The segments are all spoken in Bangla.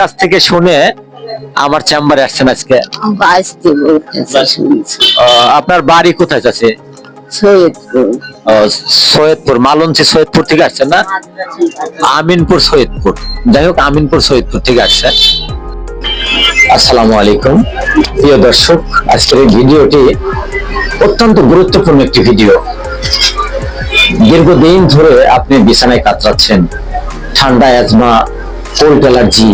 কাছ থেকে শুনে আমার চেম্বারে আসছেন আজকে। আপনার বাড়ি কোথায় আছে? সৈয়দপুর, মালঞ্চি সৈয়দপুর থেকে আসছেন না? আমিনপুর সৈয়দপুর, যাই হোক আমিনপুর সৈয়দপুর থেকে আসছেন। আসসালামু আলাইকুম প্রিয় দর্শক, আজকের এই ভিডিওটি অত্যন্ত গুরুত্বপূর্ণ একটি ভিডিও। দীর্ঘদিন ধরে আপনি বিছানায় কাতরাচ্ছেন, ঠান্ডা, অ্যাজমা, কোল্ড অ্যালার্জি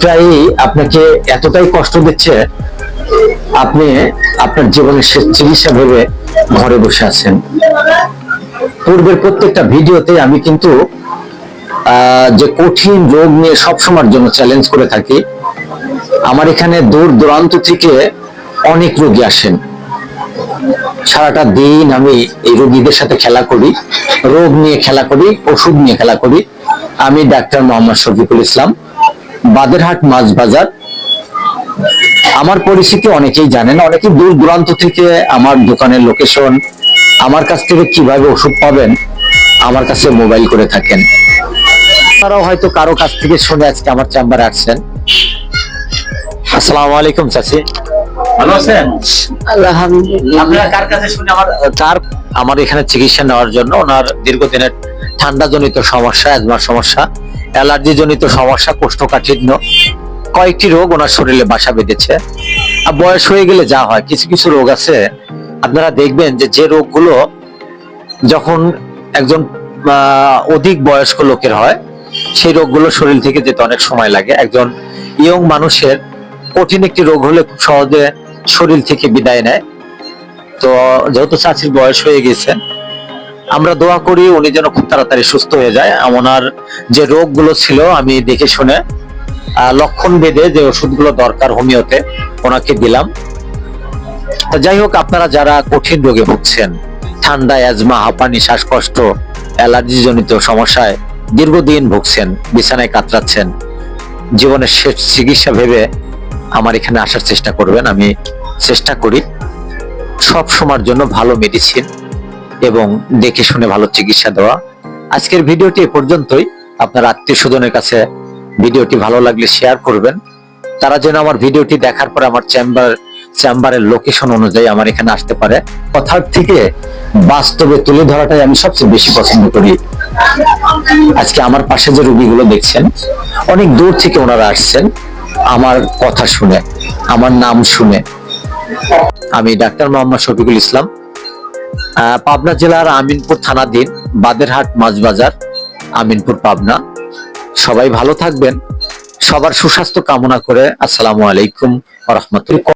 প্রায়ই আপনাকে এতটাই কষ্ট দিচ্ছে, আপনি আপনার জীবনের শেষ চিকিৎসা ভেবে ঘরে বসে আছেন। পূর্বের প্রত্যেকটা ভিডিওতে আমি কিন্তু যে কঠিন রোগ নিয়ে সবসময়ের জন্য চ্যালেঞ্জ করে থাকি। আমার এখানে দূর দূরান্ত থেকে অনেক রোগী আসেন, সারাটা দিন আমি এই রোগীদের সাথে খেলা করি, রোগ নিয়ে খেলা করি, ওষুধ নিয়ে খেলা করি। আমি ডাক্তার মোহাম্মদ শফিকুল ইসলাম, বাদেরহাট মাছ বাজার। আমার পরিচিতি অনেকেই জানেন, অনেকেই দূর দূরান্ত থেকে আমার দোকানের লোকেশন, আমার কাছ থেকে কিভাবে ওষুধ পাবেন আমার কাছে মোবাইল করে থাকেন। আপনারাও হয়তো কারো কাছ থেকে শুনে আজকে আমার চেম্বারে আসছেন। আসসালামু আলাইকুম চাচি, ভালো আছেন? আলহামদুলিল্লাহ। আপনারা কার কাছে শুনে আমার এখানে চিকিৎসা নেওয়ার জন্য? ওনার দীর্ঘদিনের ঠান্ডা জনিত সমস্যা, অ্যাজমার সমস্যা, অ্যালার্জি জনিত সমস্যা, কোষ্ঠকাঠিন্য, কয়েকটি রোগ ওনার শরীরে বাসা বেঁধেছে। আর বয়স হয়ে গেলে যা হয়, কিছু কিছু রোগ আছে আপনারা দেখবেন যে রোগগুলো যখন একজন অধিক বয়স্ক লোকের হয়, সেই রোগগুলো শরীর থেকে যেতে অনেক সময় লাগে। একজন ইয়ং মানুষের কঠিন একটি রোগ হলে খুব সহজে শরীর থেকে বিদায় নেয়। তো যেহেতু চাচির বয়স হয়ে গেছে, আমরা দোয়া করি উনি যেন খুব তাড়াতাড়ি সুস্থ হয়ে যায়। ওনার যে রোগগুলো ছিল আমি দেখে শুনে লক্ষণ ভেদে যে ওষুধগুলো দরকার হোমিওতে ওনাকে দিলাম। তো যাই হোক, আপনারা যারা কঠিন রোগে ভুগছেন, ঠান্ডা, অ্যাজমা, হাঁপানি, শ্বাসকষ্ট, অ্যালার্জি জনিত সমস্যায় দীর্ঘদিন ভুগছেন, বিছানায় কাতরাচ্ছেন, জীবনের শেষ চিকিৎসা ভেবে আমার এখানে আসার চেষ্টা করবেন। আমি চেষ্টা করি সব সময়ের জন্য ভালো মেডিসিন এবং দেখে শুনে ভালো চিকিৎসা দেওয়া। আজকের ভিডিওটি এ পর্যন্তই। আপনার আত্মীয় স্বজনের কাছে ভিডিওটি ভালো লাগলে শেয়ার করবেন, তারা যেন আমার ভিডিওটি দেখার পর আমার চেম্বারের লোকেশন অনুযায়ী আমার এখানে আসতে পারে। কথার থেকে বাস্তবে তুলে ধরাটাই আমি সবচেয়ে বেশি পছন্দ করি। আজকে আমার পাশে যে রোগীগুলো দেখছেন, অনেক দূর থেকে ওনারা আসছেন আমার কথা শুনে, আমার নাম শুনে। আমি ডাক্তার মোহাম্মদ শফিকুল ইসলাম, পাবনা জেলার আমিনপুর থানাধীন বাদেরহাট মাছ বাজার, আমিনপুর, পাবনা। সবাই ভালো থাকবেন, সবার সুস্বাস্থ্য কামনা করে আসসালামু আলাইকুম ওয়া রাহমাতুল্লাহ।